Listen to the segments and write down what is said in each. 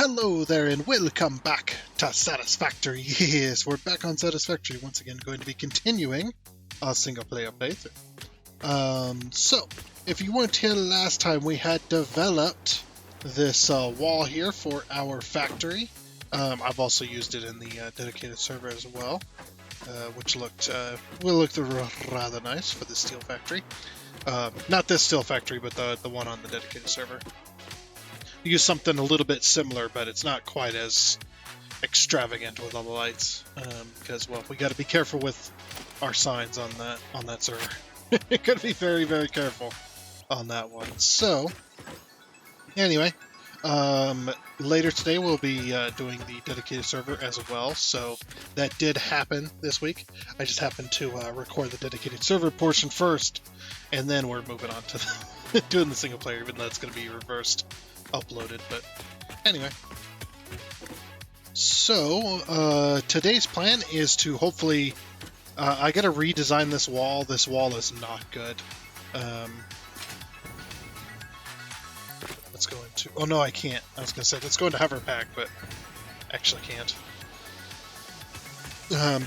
Hello there and welcome back to Satisfactory. Yes, we're back on Satisfactory once again, going to be continuing our single player playthrough. So, if you weren't here last time, we had developed this wall here for our factory. I've also used it in the dedicated server as well, which looked rather nice for the steel factory. Not this steel factory, but the one on the dedicated server. Use something a little bit similar, but it's not quite as extravagant with all the lights, because, well, we got to be careful with our signs on that server. Got to be very, very careful on that one. So, anyway, later today we'll be doing the dedicated server as well, so that did happen this week. I just happened to record the dedicated server portion first, and then we're moving on to doing the single player, even though it's going to be reversed uploaded. But anyway, so today's plan is to hopefully I gotta redesign this wall. This wall is not good. Let's go into, oh no, I can't. I was gonna say let's go into hover pack, but actually can't,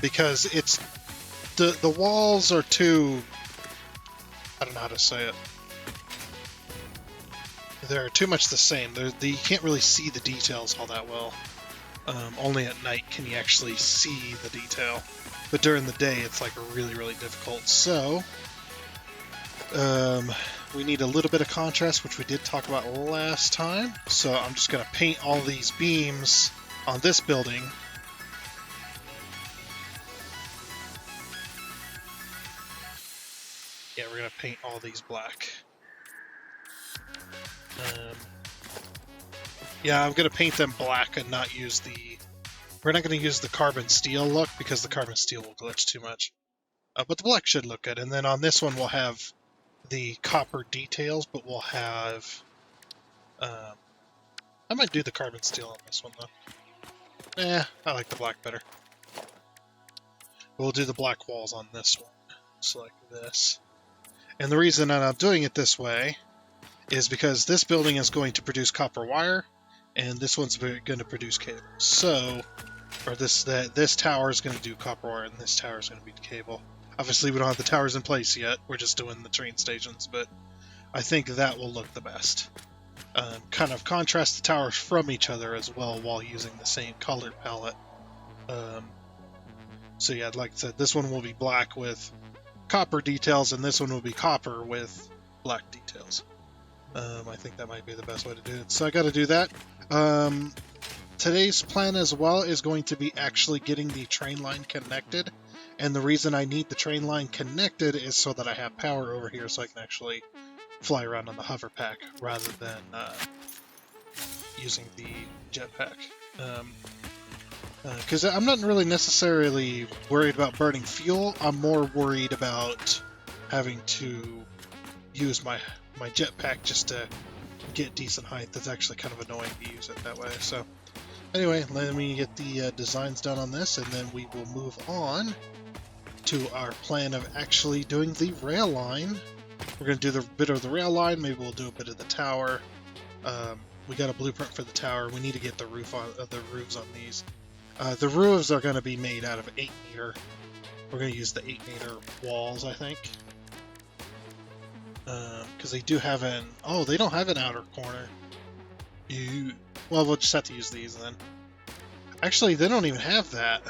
because it's the walls are too, I don't know how to say it. They're too much the same. You can't really see the details all that well. Only at night can you actually see the detail. But during the day, it's like really, really difficult. So, we need a little bit of contrast, which we did talk about last time. So I'm just going to paint all these beams on this building. Yeah, we're going to paint all these black. Yeah, I'm going to paint them black and not use we're not going to use the carbon steel look because the carbon steel will glitch too much. But the black should look good. And then on this one we'll have the copper details, but we'll have, I might do the carbon steel on this one though. I like the black better. We'll do the black walls on this one. So like this. And the reason that I'm doing it this way is because this building is going to produce copper wire, and this one's going to produce cable. So, or this tower is going to do copper wire, and this tower is going to be cable. Obviously, we don't have the towers in place yet. We're just doing the train stations, but I think that will look the best. Kind of contrast the towers from each other as well while using the same color palette. So yeah, like I said, this one will be black with copper details, and this one will be copper with black details. I think that might be the best way to do it. So I got to do that. Today's plan as well is going to be actually getting the train line connected. And the reason I need the train line connected is so that I have power over here so I can actually fly around on the hover pack rather than using the jetpack. Because I'm not really necessarily worried about burning fuel. I'm more worried about having to use my jetpack just to get decent height. That's actually kind of annoying to use it that way. So anyway, let me get the designs done on this, and then we will move on to our plan of actually doing the rail line. We're going to do the bit of the rail line. Maybe we'll do a bit of the tower. We got a blueprint for the tower. We need to get the roofs on these. The roofs are going to be made out of 8 meter. We're going to use the 8 meter walls, I think. Because they do have they don't have an outer corner. Well, we'll just have to use these then. Actually, they don't even have that.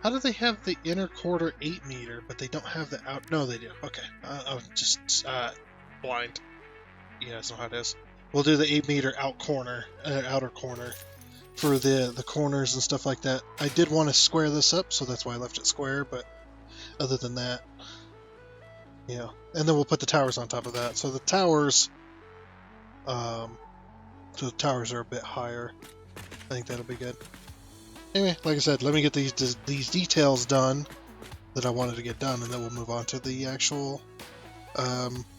How do they have the inner quarter 8 meter, but they don't have the out? No, they do. Okay, I'm just blind. Yeah, that's not how it is. We'll do the 8 meter outer corner for the corners and stuff like that. I did want to square this up, so that's why I left it square. But other than that. Yeah, and then we'll put the towers on top of that. So the towers, are a bit higher. I think that'll be good. Anyway, like I said, let me get these details done that I wanted to get done, and then we'll move on to the actual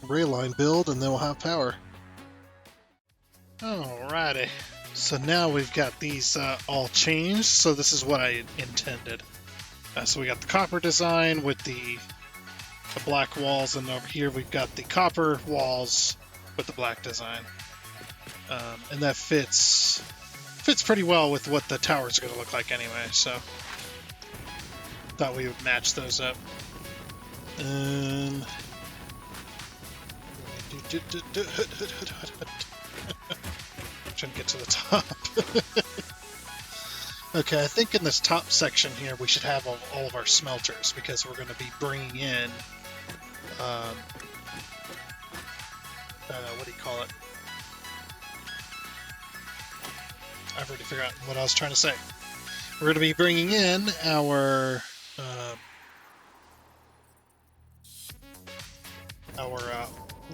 rail line build, and then we'll have power. Alrighty, so now we've got these all changed. So this is what I intended. So we got the copper design with the black walls, and over here we've got the copper walls with the black design. And that fits pretty well with what the towers are going to look like anyway, so thought we would match those up. Trying to get to the top. Okay, I think in this top section here we should have all of our smelters, because we're going to be bringing in what do you call it? I've already forgotten what I was trying to say. We're going to be bringing in our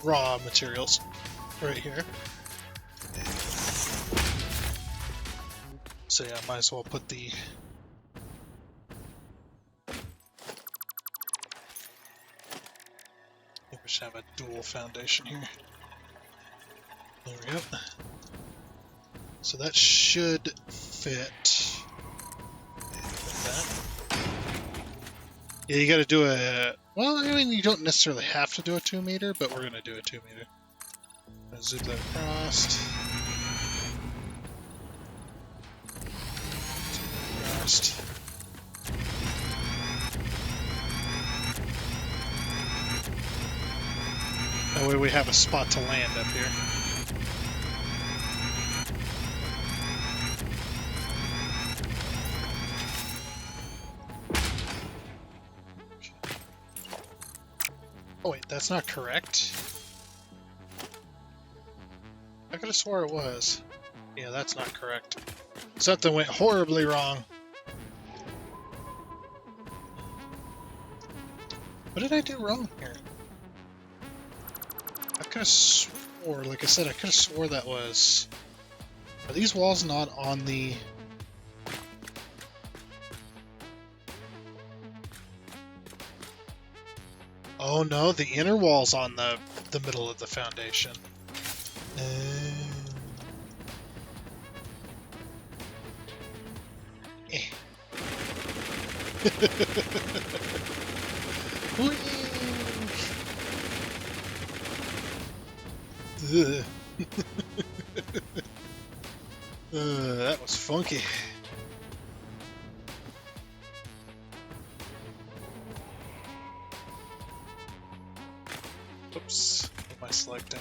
raw materials right here. So yeah, might as well put the we should have a dual foundation here. There we go. So that should fit like that. Yeah, you got to do a... Well, I mean, you don't necessarily have to do a 2 meter, but we're going to do a 2 meter. Zoom that across. That way we have a spot to land up here. Oh wait, that's not correct. I could have swore it was. Yeah, that's not correct. Something went horribly wrong. What did I do wrong here? I could have swore, like I said, I could have swore that was... Are these walls not on the... Oh no, the inner wall's on the middle of the foundation. That was funky. Oops, what am I selecting?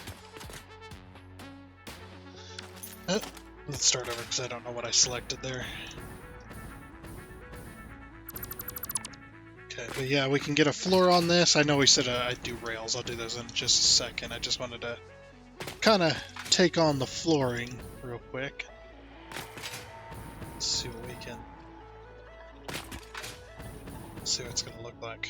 Let's start over because I don't know what I selected there. Okay, but yeah, we can get a floor on this. I know we said I'd do rails. I'll do those in just a second. I just wanted to kind of take on the flooring real quick. Let's see what we can... see what it's going to look like.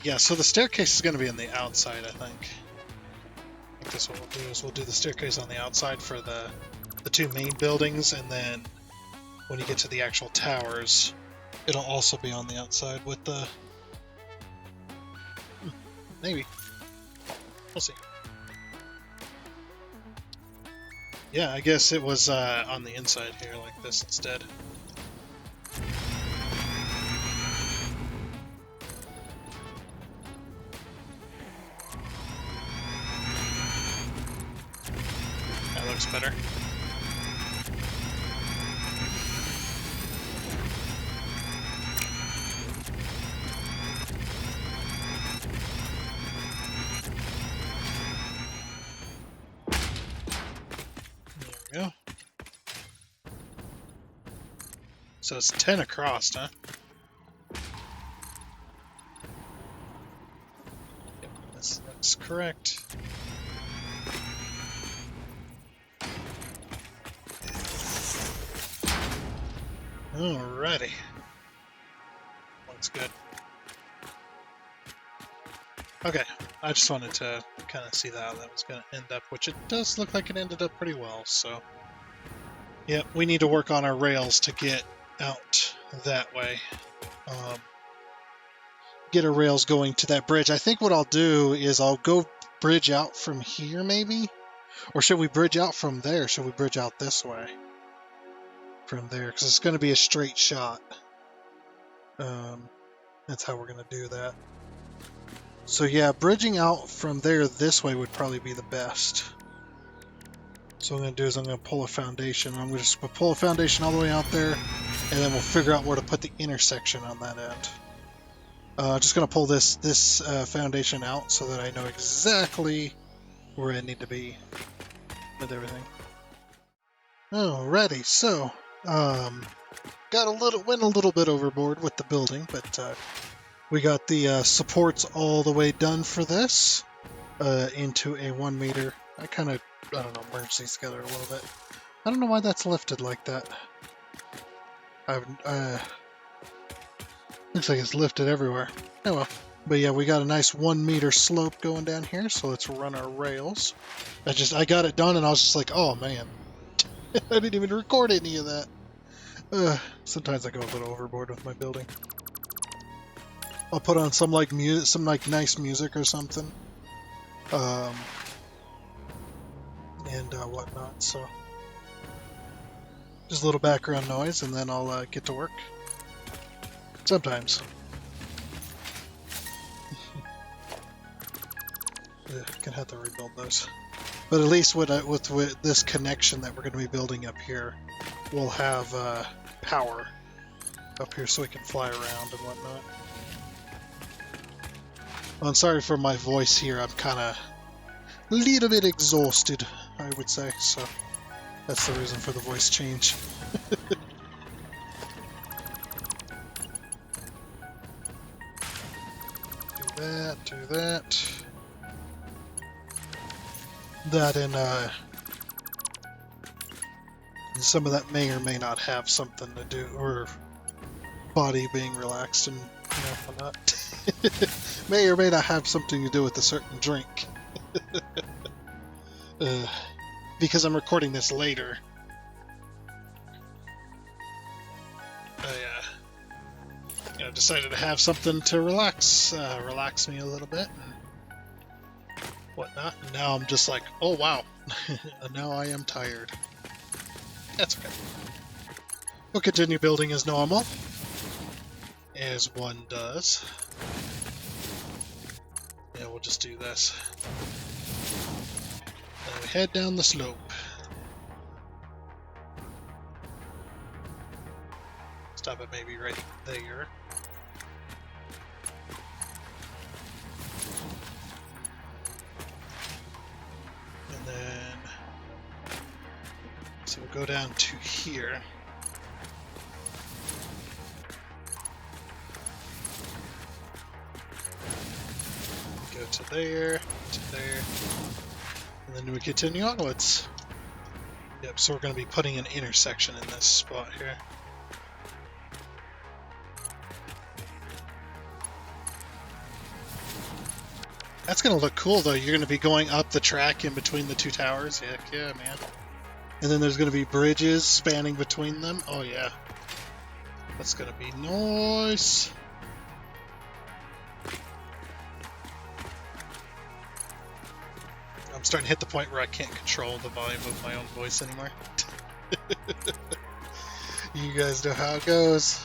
Yeah, so the staircase is going to be on the outside, I think. I think that's what we'll do, is we'll do the staircase on the outside for the 2 main buildings, and then when you get to the actual towers, it'll also be on the outside with the... Maybe. We'll see. Yeah, I guess it was on the inside here like this instead. That looks better. There we go. So it's 10 across, huh? Yep, that's correct. Alrighty. Looks good. Okay, I just wanted to kind of see how that was going to end up, which it does look like it ended up pretty well, so... Yeah, we need to work on our rails to get out that way. Get our rails going to that bridge. I think what I'll do is I'll go bridge out from here, maybe? Or should we bridge out from there? Should we bridge out this way? From there, because it's going to be a straight shot. That's how we're going to do that. So yeah, bridging out from there this way would probably be the best. So what I'm going to do is I'm going to pull a foundation. I'm going to pull a foundation all the way out there, and then we'll figure out where to put the intersection on that end. Just going to pull this foundation out so that I know exactly where I need to be with everything. Alrighty, so went a little bit overboard with the building, but we got the supports all the way done for this into a 1 meter. I don't know, merged these together a little bit. I don't know why that's lifted like that. Looks like it's lifted everywhere. Oh well. But yeah, we got a nice 1 meter slope going down here, so let's run our rails. I got it done and I was just like, oh man. I didn't even record any of that. Sometimes I go a little overboard with my building. I'll put on some nice music or something. And whatnot, so just a little background noise and then I'll get to work. Sometimes. Gonna have to rebuild those. But at least with this connection that we're going to be building up here, we'll have power up here so we can fly around and whatnot. Well, I'm sorry for my voice here. I'm kind of a little bit exhausted, I would say, so that's the reason for the voice change. Do that. That and some of that may or may not have something to do, or body being relaxed and whatnot. May or may not have something to do with a certain drink. Because I'm recording this later. I decided to have something to relax me a little bit and whatnot. And now I'm just like, oh wow, now I am tired. That's okay. We'll continue building as normal, as one does. Yeah, we'll just do this. Then we head down the slope. Stop it maybe right there. And then, so we'll go down to here. Go to there, and then we continue onwards. Yep, so we're going to be putting an intersection in this spot here. That's going to look cool, though. You're going to be going up the track in between the two towers. Heck yeah, man. And then there's going to be bridges spanning between them. Oh, yeah. That's going to be nice. I'm starting to hit the point where I can't control the volume of my own voice anymore. You guys know how it goes.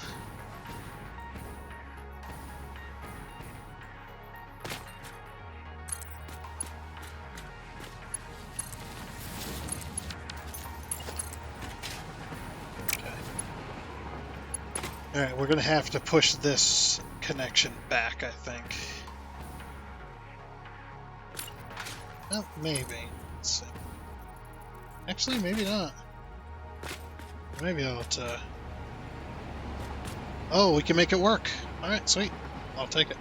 Alright, we're going to have to push this connection back, I think. Well, maybe. Let's see. Actually, maybe not. Maybe I'll have to... Oh, we can make it work. Alright, sweet. I'll take it.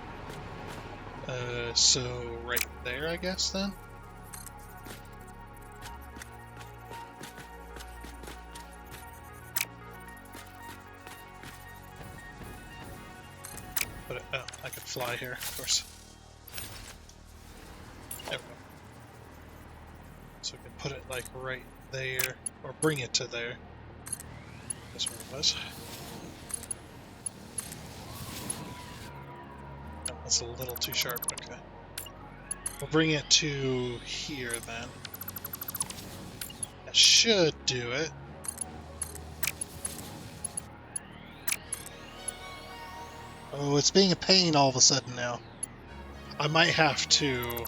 So right there, I guess, then? Oh, I could fly here, of course. There we go. So we can put it like right there, or bring it to there. That's where it was. Oh, that's a little too sharp, okay. We'll bring it to here then. That should do it. Oh, it's being a pain all of a sudden now. I might have to...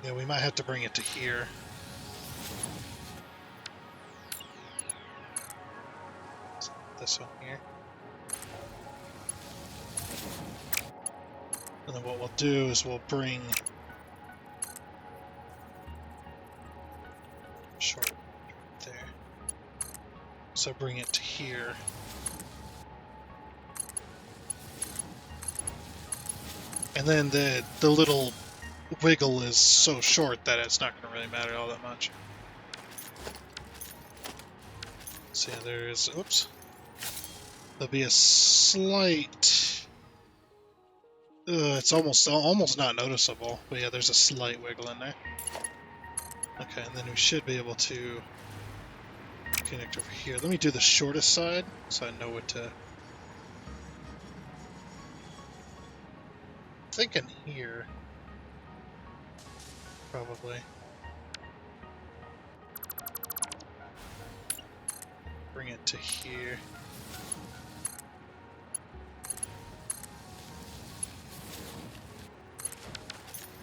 Yeah, we might have to bring it to here. This one here. And then what we'll do is we'll bring short there. So bring it to here. And then the little wiggle is so short that it's not going to really matter all that much. So yeah, there's, oops. There'll be a slight, it's almost not noticeable, but yeah, there's a slight wiggle in there. Okay, and then we should be able to connect over here. Let me do the shortest side so I know what to... I'm thinking here. Probably. Bring it to here.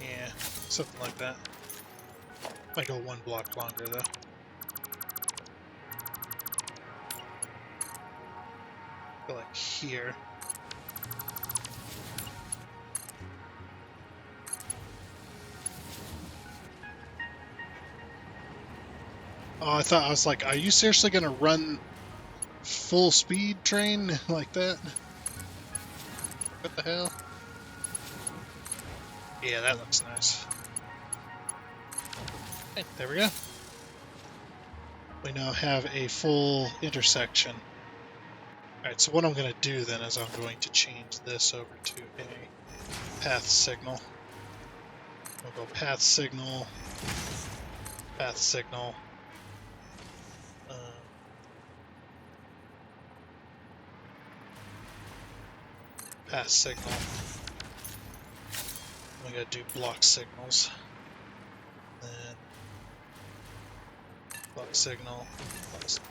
Yeah, something like that. Might go one block longer though. Go like here. Oh, I was like, are you seriously gonna run full speed train like that? What the hell? Yeah, that looks nice. Okay, there we go. We now have a full intersection. Alright, so what I'm going to do then is I'm going to change this over to a path signal. We'll go path signal, path signal. Path signal. We gotta do block signals. Then block signal. Block signal.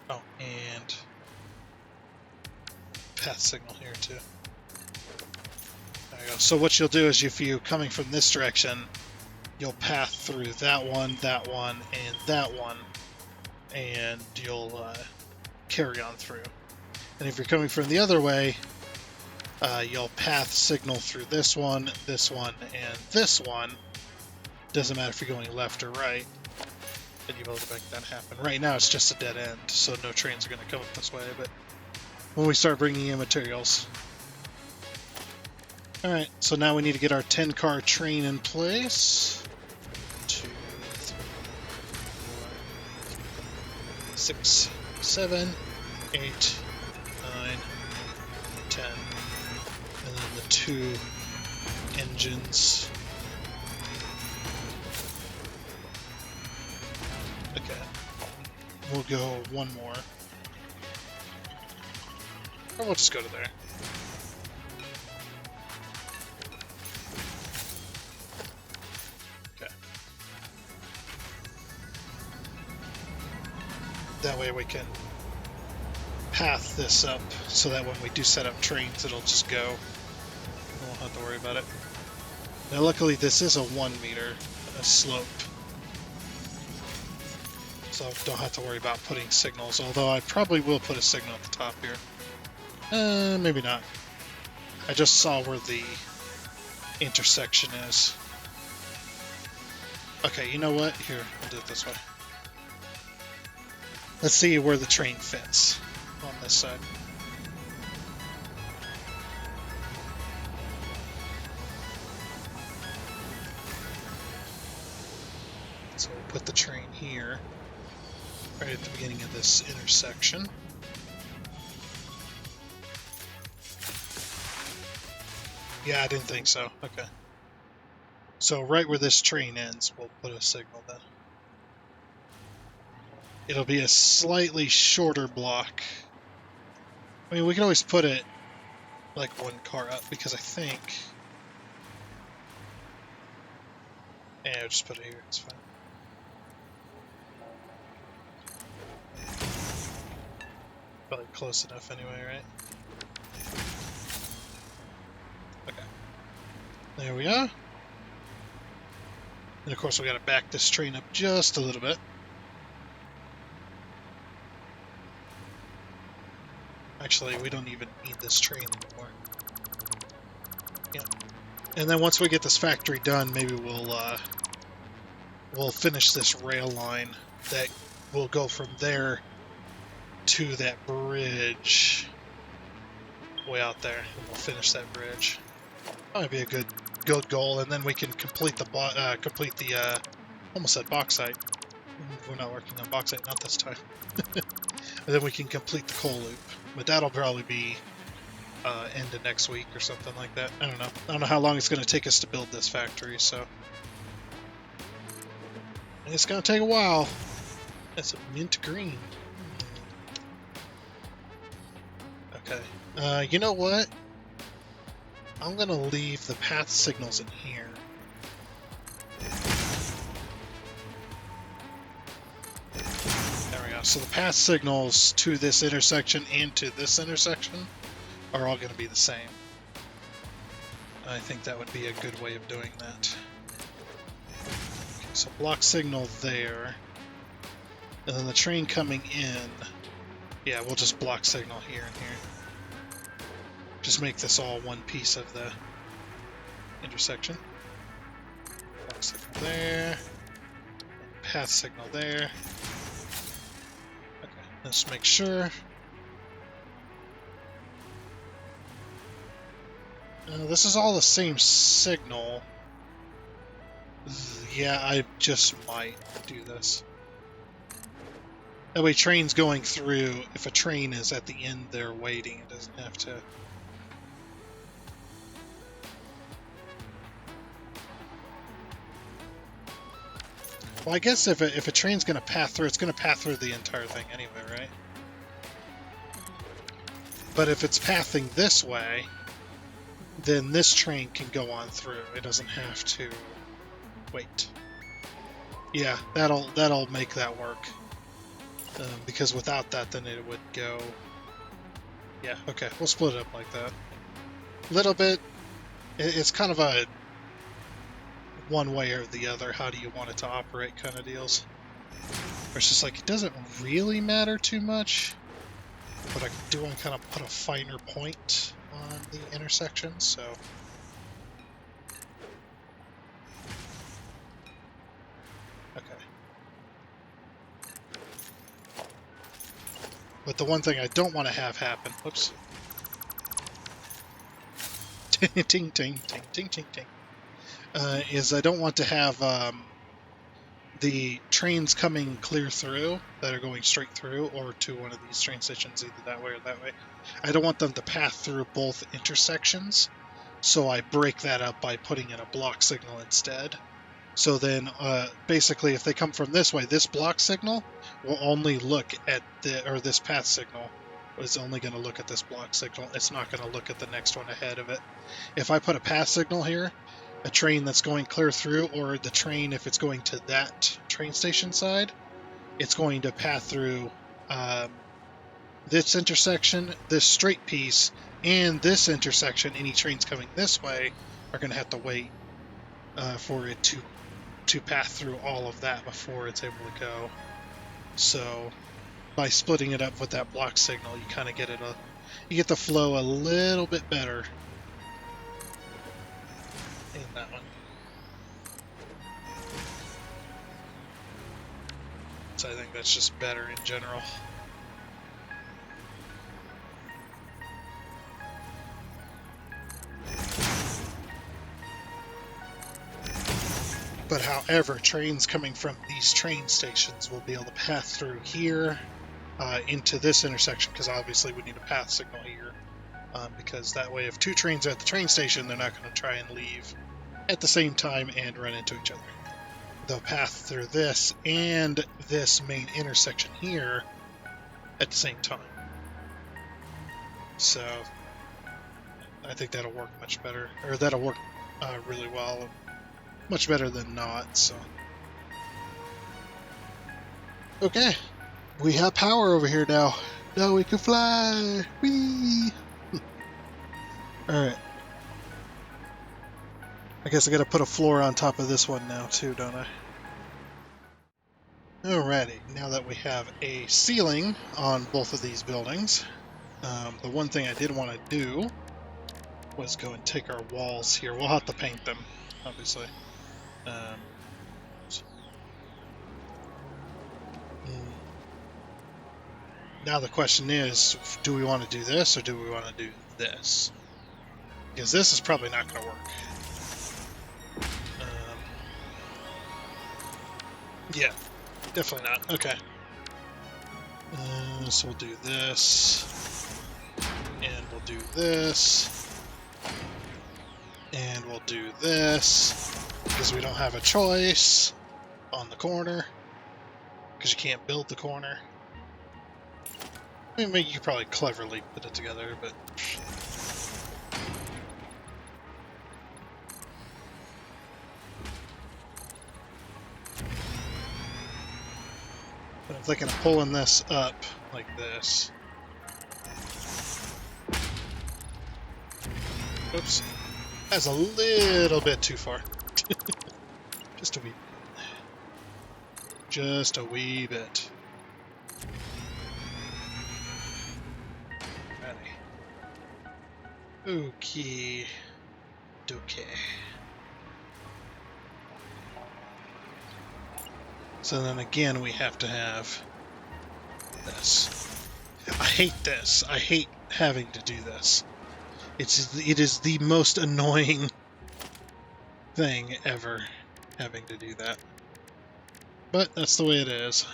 Oh, and path signal here too. There you go. So what you'll do is if you're coming from this direction, you'll path through that one, and that one, and you'll carry on through. And if you're coming from the other way, you'll path signal through this one, and this one. Doesn't matter if you're going left or right, and you'll be able to make that happen. Right now it's just a dead end, so no trains are going to come up this way, but when we start bringing in materials. Alright, so now we need to get our 10-car train in place. 2, 3, 4, 6, 7, 8, 9, 10, and then the 2 engines. Okay, we'll go one more. Or we'll just go to there. Okay. That way we can path this up so that when we do set up trains, it'll just go. We won't have to worry about it. Now, luckily, this is a 1 meter slope, so I don't have to worry about putting signals, although I probably will put a signal at the top here. Maybe not. I just saw where the intersection is. Okay, you know what? Here, I'll do it this way. Let's see where the train fits on this side. So we'll put the train here, right at the beginning of this intersection. Yeah, I didn't think so. Okay. So right where this train ends, we'll put a signal then. It'll be a slightly shorter block. I mean, we can always put it like 1 car up, because I think... Yeah, I'll just put it here, it's fine. Probably close enough anyway, right? Okay. There we are. And of course we gotta back this train up just a little bit. Actually, we don't even need this train anymore. Yeah. And then once we get this factory done, maybe we'll finish this rail line that will go from there to that bridge way out there. And we'll finish that bridge. That might be a good goal, and then we can complete the almost said bauxite. We're not working on bauxite, not this time. And then we can complete the coal loop, but that'll probably be end of next week or something like that. I don't know. I don't know how long it's going to take us to build this factory, so it's going to take a while. That's a mint green. Okay. You know what? I'm going to leave the path signals in here. There we go. So the path signals to this intersection and to this intersection are all going to be the same. I think that would be a good way of doing that. Okay, so block signal there. And then the train coming in, yeah, we'll just block signal here and here. Just make this all one piece of the intersection. Block signal there. Path signal there. Okay, let's make sure. This is all the same signal. Yeah, I just might do this. That way train's going through. If a train is at the end there waiting, it doesn't have to... Well, I guess if a train's going to pass through, it's going to pass through the entire thing anyway, right? But if it's passing this way, then this train can go on through. It doesn't have to wait. Yeah, that'll make that work. Because without that, then it would go... Yeah, okay, we'll split it up like that. A little bit... It's kind of a one way or the other, how do you want it to operate kind of deals. Or it's just like, it doesn't really matter too much, but I do want to kind of put a finer point on the intersection, so... Okay. But the one thing I don't want to have happen... Whoops. Ting, ting, ting, ting, ting, ting, ting. Is I don't want to have the trains coming clear through that are going straight through, or to one of these train stations, either that way or that way. I don't want them to pass through both intersections, so I break that up by putting in a block signal instead. So then, basically, if they come from this way, this block signal will only look at this path signal is only going to look at this block signal. It's not going to look at the next one ahead of it. If I put a path signal here, a train that's going clear through, or the train, if it's going to that train station side, it's going to pass through this intersection, this straight piece, and this intersection. Any trains coming this way are going to have to wait for it to pass through all of that before it's able to go. So by splitting it up with that block signal, you kind of get it you get the flow a little bit better in that one. So I think that's just better in general. But however, trains coming from these train stations will be able to pass through here into this intersection, because obviously we need a path signal here. Because that way, if two trains are at the train station, they're not going to try and leave at the same time and run into each other. They'll pass through this and this main intersection here at the same time. So I think that'll work much better, or that'll work really well. Much better than not, so. Okay, we have power over here now. Now we can fly! Whee! Alright. I guess I gotta put a floor on top of this one now too, don't I? Alrighty, now that we have a ceiling on both of these buildings, the one thing I did want to do was go and take our walls here. We'll have to paint them, obviously. Now the question is, do we want to do this or do we want to do this? Because this is probably not going to work. Yeah, definitely not. Okay. So we'll do this, and we'll do this, and we'll do this, because we don't have a choice on the corner, because you can't build the corner. I mean, maybe you could probably cleverly put it together, but... But I'm thinking of pulling this up like this. Oops. That's a little bit too far. Just a wee bit. Just a wee bit. Ready. Okay. Okay. So then again, we have to have this. I hate this. I hate having to do this. It is the most annoying thing ever, having to do that. But that's the way it is.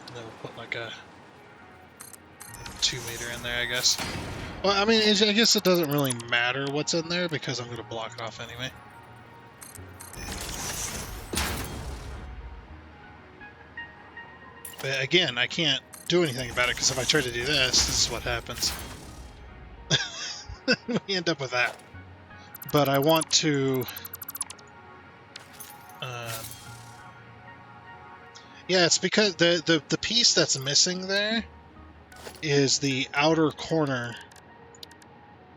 And then we'll put like a 2 meter in there, I guess. Well, I mean, I guess it doesn't really matter what's in there because I'm going to block it off anyway. But again, I can't do anything about it because if I try to do this, this is what happens. We end up with that. But I want to... yeah, it's because the piece that's missing there is the outer corner.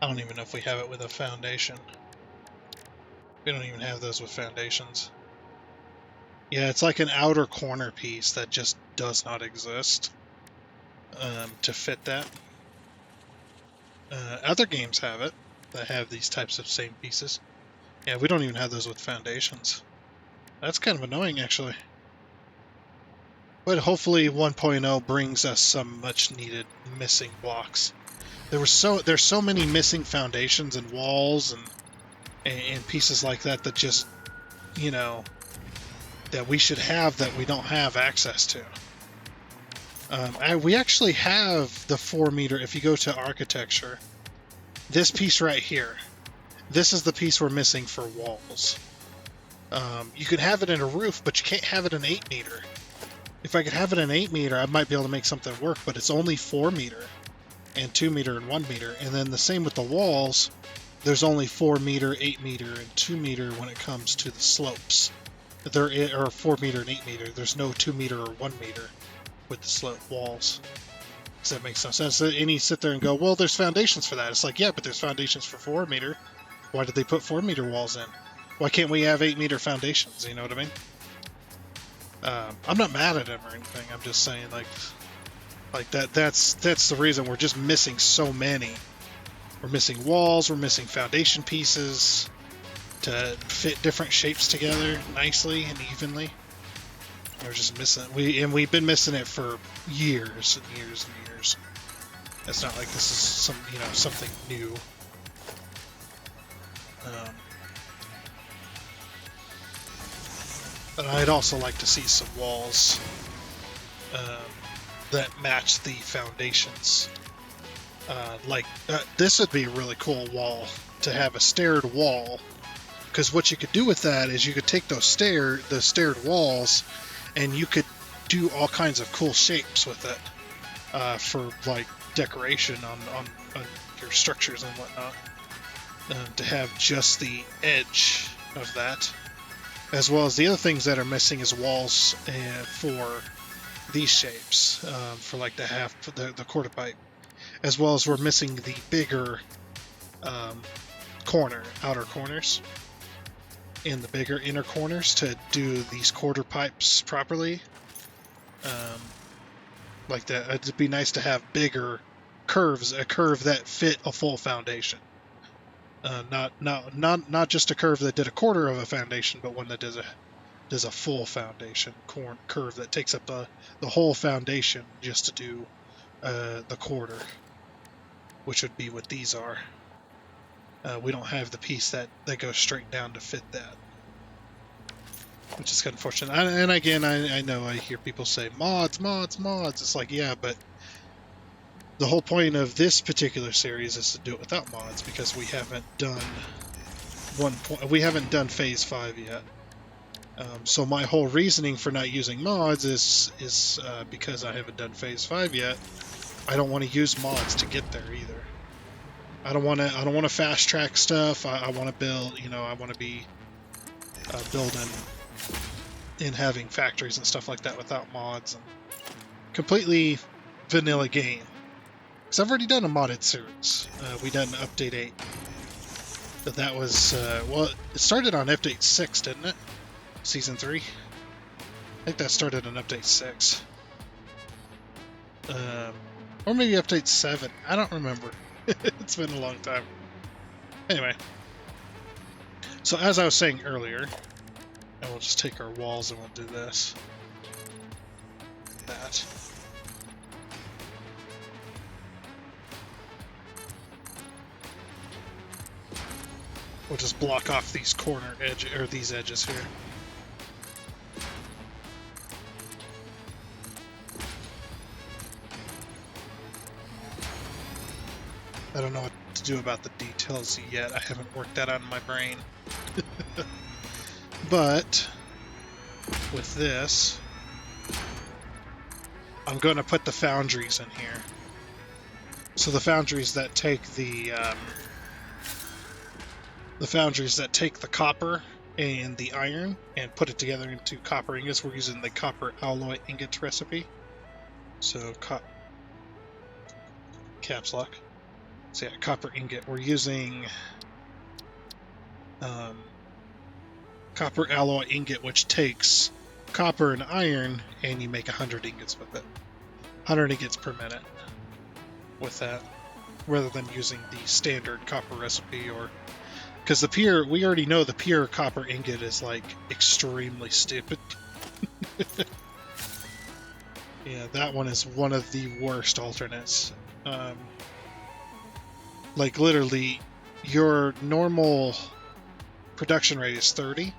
I don't even know if we have it with a foundation. We don't even have those with foundations. Yeah, it's like an outer corner piece that just does not exist to fit that. Other games have it, that have these types of same pieces. Yeah, we don't even have those with foundations. That's kind of annoying, actually. But hopefully 1.0 brings us some much needed missing blocks. There's so many missing foundations and walls and pieces like that that just, you know, that we should have that we don't have access to. We actually have the 4 meter, if you go to architecture, this piece right here, this is the piece we're missing for walls. You could have it in a roof, but you can't have it in 8 meter. If I could have it in 8 meter, I might be able to make something work, but it's only 4 meter, and 2 meter and 1 meter. And then the same with the walls, there's only 4 meter, 8 meter, and 2 meter when it comes to the slopes. There are 4 meter and 8 meter. There's no 2 meter or 1 meter with the slope walls. Does that make some sense? And you sit there and go, well, there's foundations for that. It's like, yeah, but there's foundations for 4 meter. Why did they put 4 meter walls in? Why can't we have 8 meter foundations? You know what I mean? I'm not mad at him or anything. I'm just saying, like that's the reason we're just missing so many. We're missing walls. We're missing foundation pieces to fit different shapes together nicely and evenly. We're just missing it. We've been missing it for years and years and years. It's not like this is something new. But I'd also like to see some walls that match the foundations. This would be a really cool wall, to have a staired wall. Because what you could do with that is you could take the staired walls, and you could do all kinds of cool shapes with it for like decoration on your structures and whatnot. To have just the edge of that. As well as the other things that are missing is walls for these shapes for like the quarter pipe, as well as we're missing the bigger outer corners and the bigger inner corners to do these quarter pipes properly. Like that, it'd be nice to have bigger curves, a curve that fit a full foundation. Not just a curve that did a quarter of a foundation, but one that does a full foundation curve that takes up the whole foundation just to do the quarter, which would be what these are. We don't have the piece that goes straight down to fit that, which is kind of unfortunate. And again, I know I hear people say mods. It's like, yeah, but the whole point of this particular series is to do it without mods, because we haven't done phase 5 yet. So my whole reasoning for not using mods is because I haven't done phase 5 yet. I don't want to use mods to get there either. I don't want to fast track stuff. I want to build, I want to be building and having factories and stuff like that without mods, and completely vanilla game. Because I've already done a modded series. We done update 8. But that was, well, it started on update 6, didn't it? Season 3? I think that started on update 6. Or maybe update 7. I don't remember. It's been a long time. Anyway. So as I was saying earlier, and we'll just take our walls and we'll do this. That. We'll just block off these these edges here. I don't know what to do about the details yet. I haven't worked that out in my brain. But with this, I'm going to put the foundries in here. So the foundries that take the copper and the iron and put it together into copper ingots. We're using the copper alloy ingot recipe. So caps lock. So yeah, copper ingot. We're using copper alloy ingot, which takes copper and iron, and you make 100 ingots with it. 100 ingots per minute with that, rather than using the standard copper recipe, or because we already know the pure copper ingot is like extremely stupid. Yeah, that one is one of the worst alternates. Like literally, your normal production rate is 30.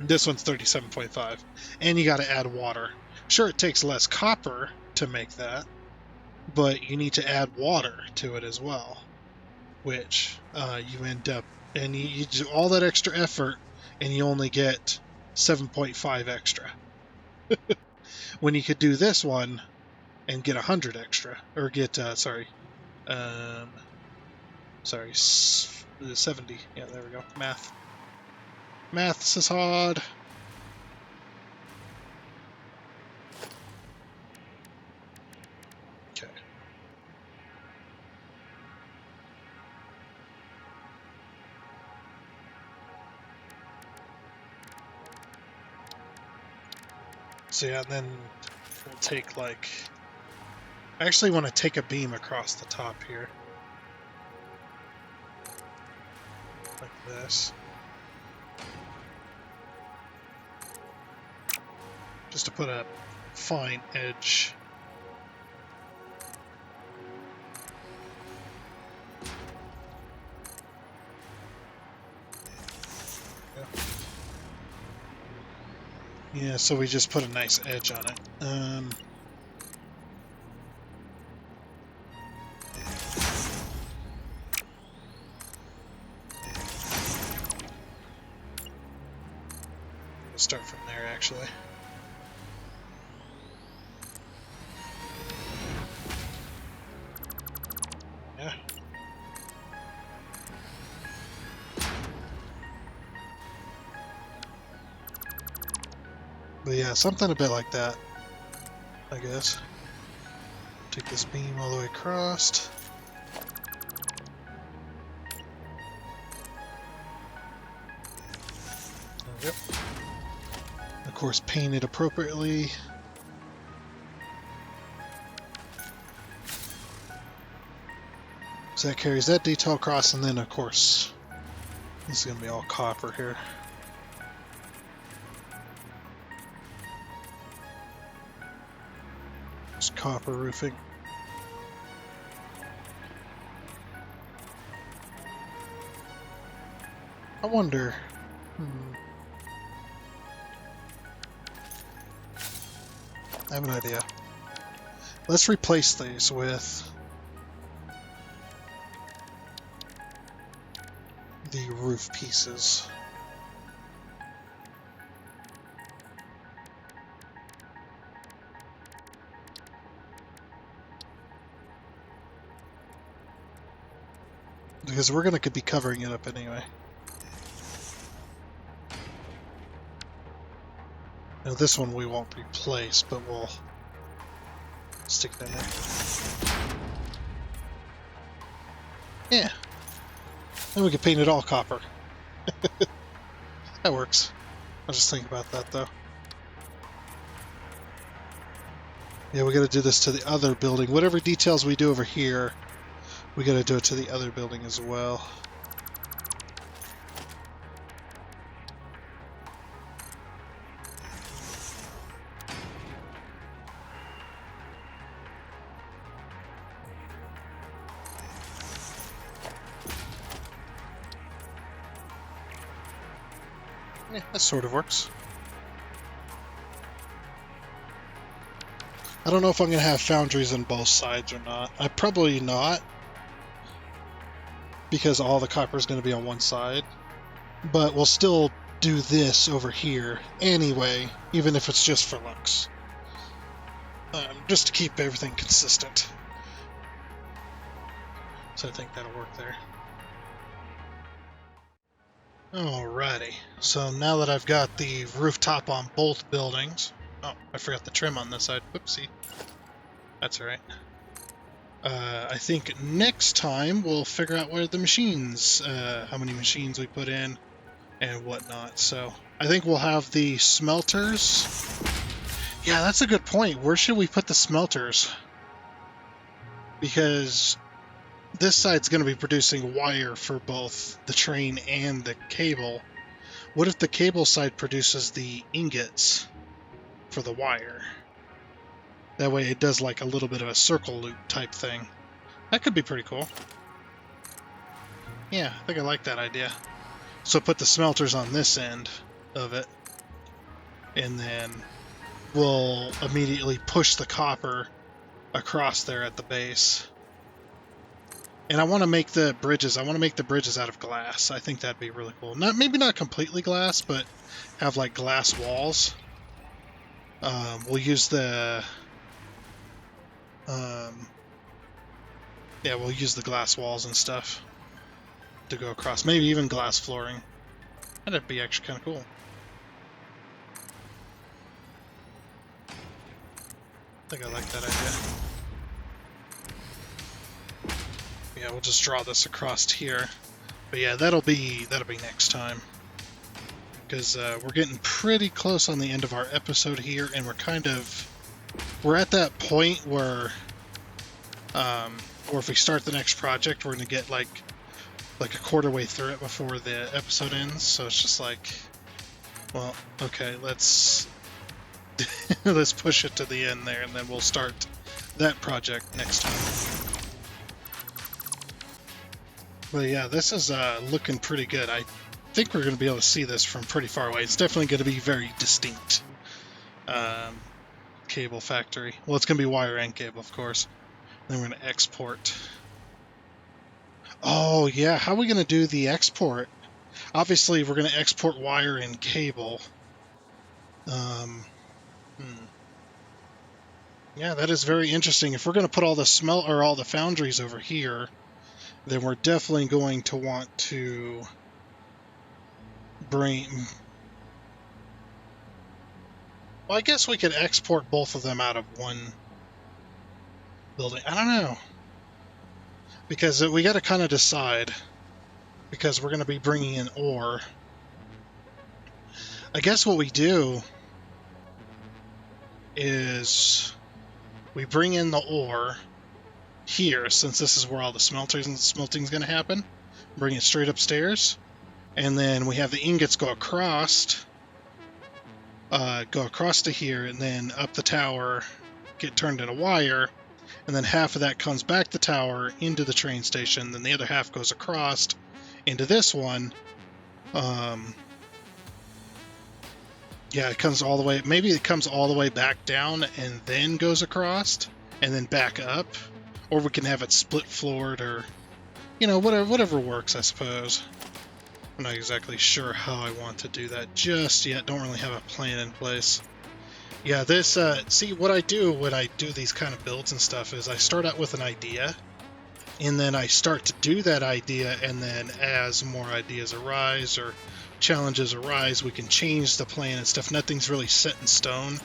This one's 37.5, and you got to add water. Sure, it takes less copper to make that, but you need to add water to it as well, which you end up, and you do all that extra effort, and you only get 7.5 extra. When you could do this one and get 100 extra, or get 70. Yeah, there we go. Maths is hard. Okay. So yeah, and then we'll take like... I actually want to take a beam across the top here. Like this. Just to put a fine edge. Yeah, so we just put a nice edge on it. We'll start from there, actually. Yeah. But yeah, something a bit like that. I guess. Take this beam all the way across. Yep. Of course, paint it appropriately. So that carries that detail across, and then of course, this is going to be all copper here. Just copper roofing. I wonder. I have an idea. Let's replace these with the roof pieces. Because we're going to be covering it up anyway. Now this one we won't replace, but we'll stick it in there. Yeah. Then we can paint it all copper. That works. I'll just think about that though. Yeah, we gotta do this to the other building. Whatever details we do over here, we gotta do it to the other building as well. Yeah, that sort of works. I don't know if I'm going to have foundries on both sides or not. Probably not, because all the copper is going to be on one side. But we'll still do this over here anyway, even if it's just for looks. Just to keep everything consistent. So I think that'll work there. Alrighty, so now that I've got the rooftop on both buildings... Oh, I forgot the trim on this side. Whoopsie. That's alright. I think next time we'll figure out where the machines, how many machines we put in and whatnot. So I think we'll have the smelters. Yeah, that's a good point. Where should we put the smelters? Because this side's going to be producing wire for both the train and the cable. What if the cable side produces the ingots for the wire? That way it does like a little bit of a circle loop type thing. That could be pretty cool. Yeah, I think I like that idea. So put the smelters on this end of it, and then we'll immediately push the copper across there at the base. And I want to make the bridges. I want to make the bridges out of glass. I think that'd be really cool. Maybe not completely glass, but have like glass walls. We'll use the yeah, we'll use the glass walls and stuff to go across. Maybe even glass flooring. That'd be actually kind of cool. I think I like that idea. Yeah, we'll just draw this across here. But yeah, that'll be next time. Because we're getting pretty close on the end of our episode here, and we're at that point where or if we start the next project, we're going to get like a quarter way through it before the episode ends. So it's just like, well, okay, let's let's push it to the end there, and then we'll start that project next time. But yeah, this is looking pretty good. I think we're going to be able to see this from pretty far away. It's definitely going to be very distinct. Cable factory. Well, it's going to be wire and cable, of course. Then we're going to export. Oh, yeah. How are we going to do the export? Obviously, we're going to export wire and cable. Yeah, that is very interesting. If we're going to put all the all the foundries over here, then we're definitely going to want to bring... Well, I guess we could export both of them out of one building. I don't know. Because we got to kind of decide. Because we're going to be bringing in ore. I guess what we do is we bring in the ore here, since this is where all the smelting's going to happen. Bring it straight upstairs. And then we have the ingots go across to here, and then up the tower, get turned into wire, and then half of that comes back the tower into the train station, then the other half goes across into this one. Yeah, it comes all the way, maybe it comes all the way back down and then goes across, and then back up, or we can have it split floored, or, you know, whatever works, I suppose. I'm not exactly sure how I want to do that just yet. Don't really have a plan in place. Yeah, this, see, what I do when I do these kind of builds and stuff is I start out with an idea, and then I start to do that idea, and then as more ideas arise or challenges arise, we can change the plan and stuff. Nothing's really set in stone.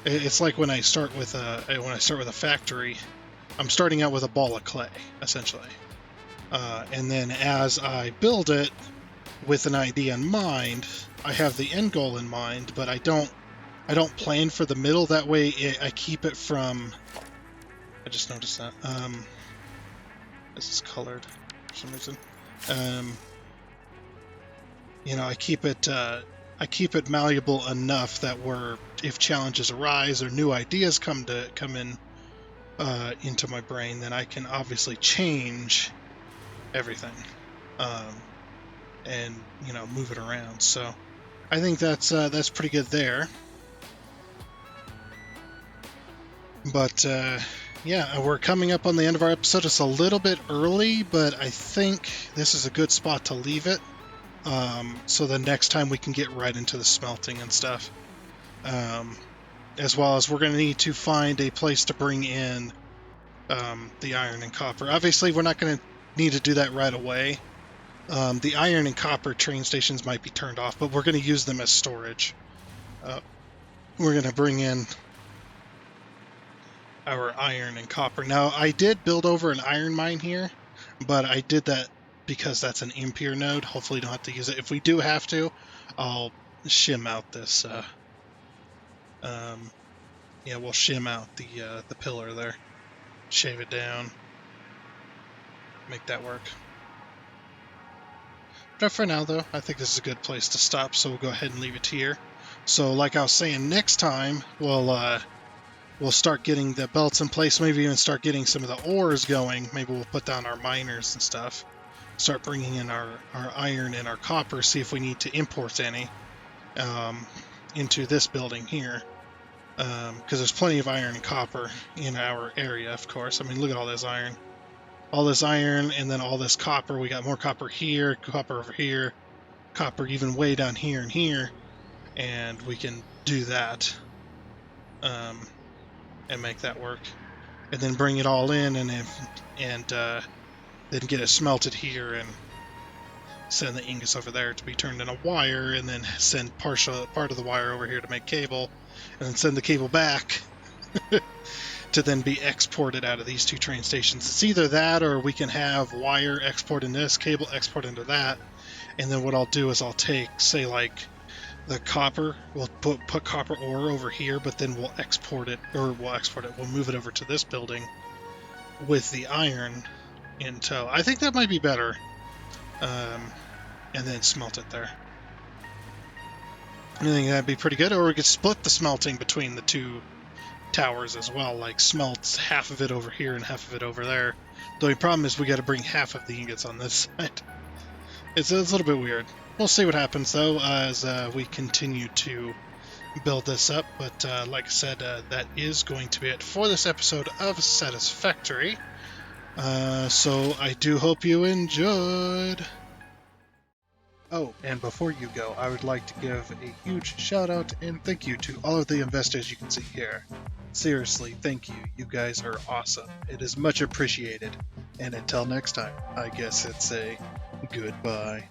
It's like when I start with a factory, I'm starting out with a ball of clay, essentially. And then as I build it, with an idea in mind, I have the end goal in mind, but I don't plan for the middle. That way I keep it from, I just noticed that, this is colored for some reason. You know, I keep it malleable enough that if challenges arise or new ideas come in into my brain, then I can obviously change everything. And, you know, move it around. So I think that's pretty good there. But yeah, we're coming up on the end of our episode. It's a little bit early, but I think this is a good spot to leave it. So the next time we can get right into the smelting and stuff. As well as we're going to need to find a place to bring in the iron and copper. Obviously, we're not going to need to do that right away. The iron and copper train stations might be turned off, but we're going to use them as storage. We're going to bring in our iron and copper. Now, I did build over an iron mine here, but I did that because that's an impure node. Hopefully, don't have to use it. If we do have to, I'll shim out this. Yeah, we'll shim out the pillar there, shave it down, make that work. But for now, though, I think this is a good place to stop, so we'll go ahead and leave it here. So, like I was saying, next time we'll start getting the belts in place, maybe even start getting some of the ores going. Maybe we'll put down our miners and stuff, start bringing in our iron and our copper, see if we need to import any into this building here. Because there's plenty of iron and copper in our area, of course. I mean, look at all this iron. All this iron, and then all this copper. We got more copper here, copper over here, copper even way down here and here, and we can do that and make that work, and then bring it all in, and then get it smelted here, and send the ingots over there to be turned into wire, and then send part of the wire over here to make cable, and then send the cable back. To then be exported out of these two train stations. It's either that, or we can have wire export in this, cable export into that, and then what I'll do is I'll take, say, like, the copper, we'll put copper ore over here, but then we'll move it over to this building with the iron in tow. I think that might be better, and then smelt it there. I think that'd be pretty good, or we could split the smelting between the two towers as well, like smelt half of it over here and half of it over there. The only problem is we got to bring half of the ingots on this side. It's a little bit weird. We'll see what happens though as we continue to build this up, but like I said, that is going to be it for this episode of Satisfactory. So I do hope you enjoyed. Oh, and before you go, I would like to give a huge shout out and thank you to all of the investors you can see here. Seriously, thank you. You guys are awesome. It is much appreciated. And until next time, I guess it's a goodbye.